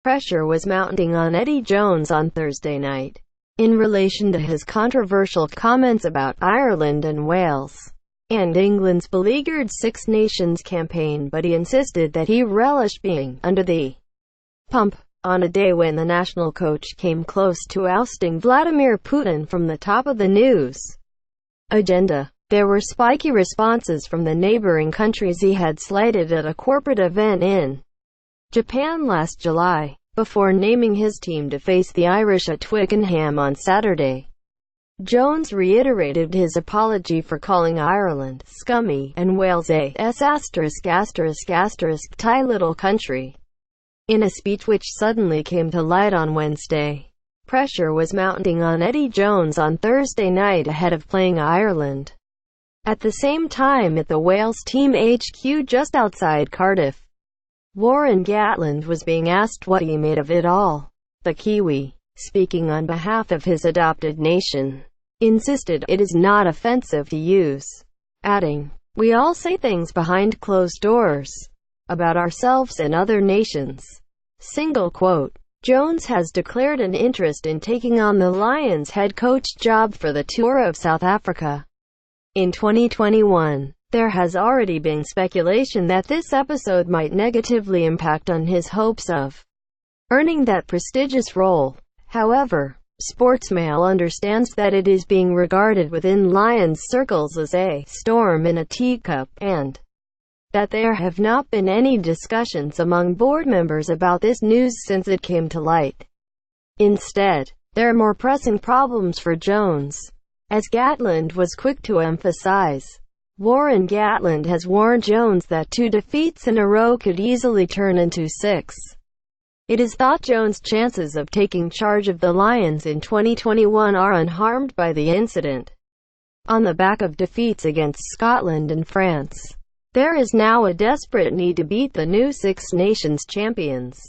Pressure was mounting on Eddie Jones on Thursday night, in relation to his controversial comments about Ireland and Wales, and England's beleaguered Six Nations campaign, but he insisted that he relished being under the pump on a day when the national coach came close to ousting Vladimir Putin from the top of the news agenda. There were spiky responses from the neighboring countries he had slighted at a corporate event in Japan last July, before naming his team to face the Irish at Twickenham on Saturday. Jones reiterated his apology for calling Ireland scummy and Wales a **** little country, in a speech which suddenly came to light on Wednesday. Pressure was mounting on Eddie Jones on Thursday night ahead of playing Ireland. At the same time, at the Wales team HQ just outside Cardiff, Warren Gatland was being asked what he made of it all. The Kiwi, speaking on behalf of his adopted nation, insisted it is not offensive to use, adding, "We all say things behind closed doors about ourselves and other nations." Single quote. Jones has declared an interest in taking on the Lions head coach job for the tour of South Africa in 2021. There has already been speculation that this episode might negatively impact on his hopes of earning that prestigious role. However, Sportsmail understands that it is being regarded within Lions circles as a storm in a teacup, and that there have not been any discussions among board members about this news since it came to light. Instead, there are more pressing problems for Jones, as Gatland was quick to emphasize. Warren Gatland has warned Jones that 2 defeats in a row could easily turn into 6. It is thought Jones' chances of taking charge of the Lions in 2021 are unharmed by the incident. On the back of defeats against Scotland and France, there is now a desperate need to beat the new Six Nations champions,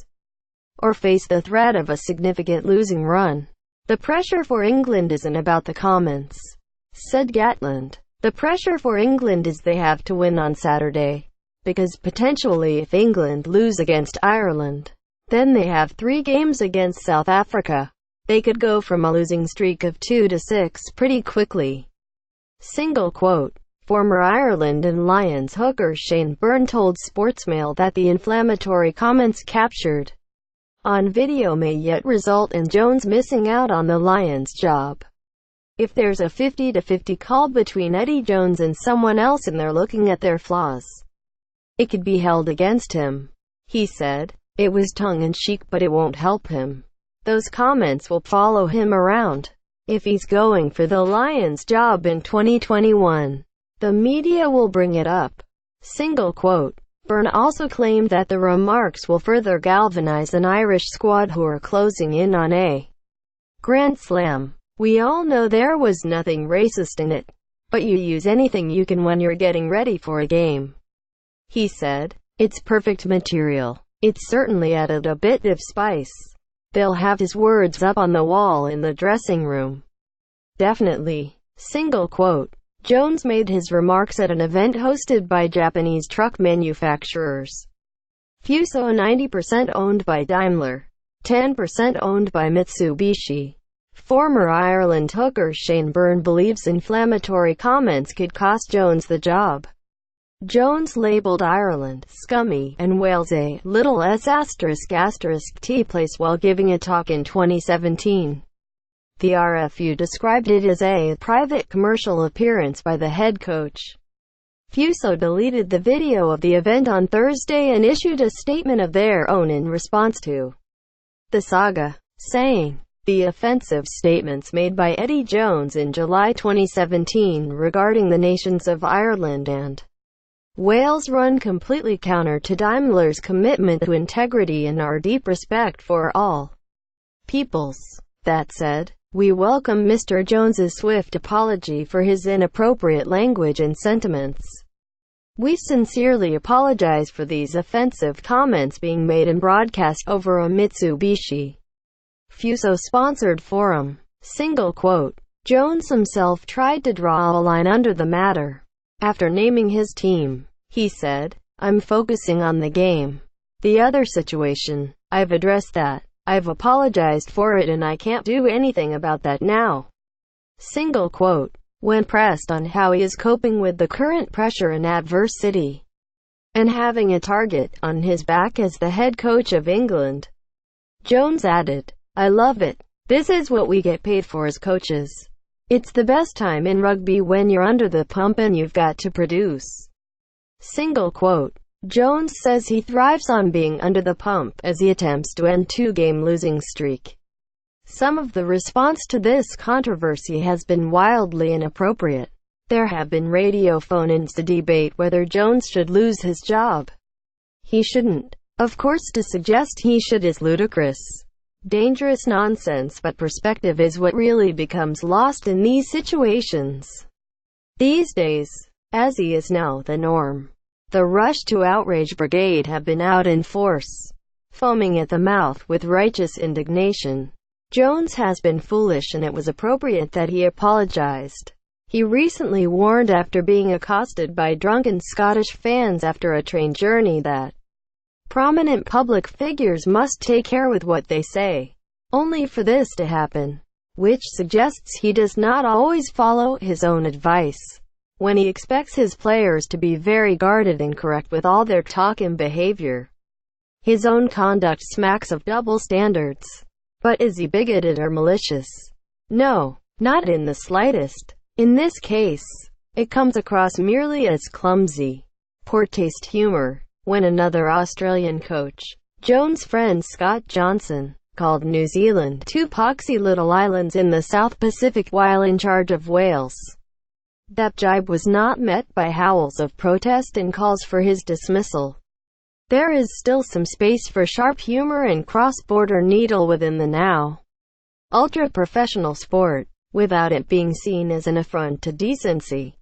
or face the threat of a significant losing run. "The pressure for England isn't about the comments," said Gatland. "The pressure for England is they have to win on Saturday, because potentially if England lose against Ireland, then they have 3 games against South Africa. They could go from a losing streak of 2 to 6 pretty quickly." Single quote. Former Ireland and Lions hooker Shane Byrne told Sportsmail that the inflammatory comments captured on video may yet result in Jones missing out on the Lions job. "If there's a 50-50 call between Eddie Jones and someone else and they're looking at their flaws, it could be held against him," he said. "It was tongue-in-cheek, but it won't help him. Those comments will follow him around. If he's going for the Lions job in 2021, the media will bring it up." Single quote. Byrne also claimed that the remarks will further galvanize an Irish squad who are closing in on a Grand Slam. "We all know there was nothing racist in it, but you use anything you can when you're getting ready for a game," he said. "It's perfect material. It's certainly added a bit of spice. They'll have his words up on the wall in the dressing room. Definitely." Single quote. Jones made his remarks at an event hosted by Japanese truck manufacturers Fuso, 90% owned by Daimler, 10% owned by Mitsubishi. Former Ireland hooker Shane Byrne believes inflammatory comments could cost Jones the job. Jones labeled Ireland scummy and Wales a little ***t place while giving a talk in 2017. The RFU described it as a private commercial appearance by the head coach. Fuso deleted the video of the event on Thursday and issued a statement of their own in response to the saga, saying, "The offensive statements made by Eddie Jones in July 2017 regarding the nations of Ireland and Wales run completely counter to Daimler's commitment to integrity and our deep respect for all peoples." That said, we welcome Mr. Jones's swift apology for his inappropriate language and sentiments. "We sincerely apologize for these offensive comments being made and broadcast over a Mitsubishi Fuso-sponsored forum." Single quote. Jones himself tried to draw a line under the matter. After naming his team, He said, "I'm focusing on the game. The other situation, I've addressed that. I've apologized for it and I can't do anything about that now." Single quote. When pressed on how he is coping with the current pressure and adversity, and having a target on his back as the head coach of England, Jones added, "I love it. This is what we get paid for as coaches. It's the best time in rugby when you're under the pump and you've got to produce." Single quote. Jones says he thrives on being under the pump as he attempts to end a two-game losing streak. Some of the response to this controversy has been wildly inappropriate. There have been radio phone-ins to debate whether Jones should lose his job. He shouldn't. Of course, to suggest he should is ludicrous, dangerous nonsense, but perspective is what really becomes lost in these situations. These days, as he is now the norm, the Rush to Outrage Brigade have been out in force, foaming at the mouth with righteous indignation. Jones has been foolish and it was appropriate that he apologized. He recently warned after being accosted by drunken Scottish fans after a train journey that prominent public figures must take care with what they say, only for this to happen, which suggests he does not always follow his own advice when he expects his players to be very guarded and correct with all their talk and behavior. His own conduct smacks of double standards. But is he bigoted or malicious? No, not in the slightest. In this case, it comes across merely as clumsy, poor-taste humor. When another Australian coach, Jones' friend Scott Johnson, called New Zealand two poxy little islands in the South Pacific while in charge of Wales, that jibe was not met by howls of protest and calls for his dismissal. There is still some space for sharp humor and cross-border needle within the now ultra-professional sport, without it being seen as an affront to decency.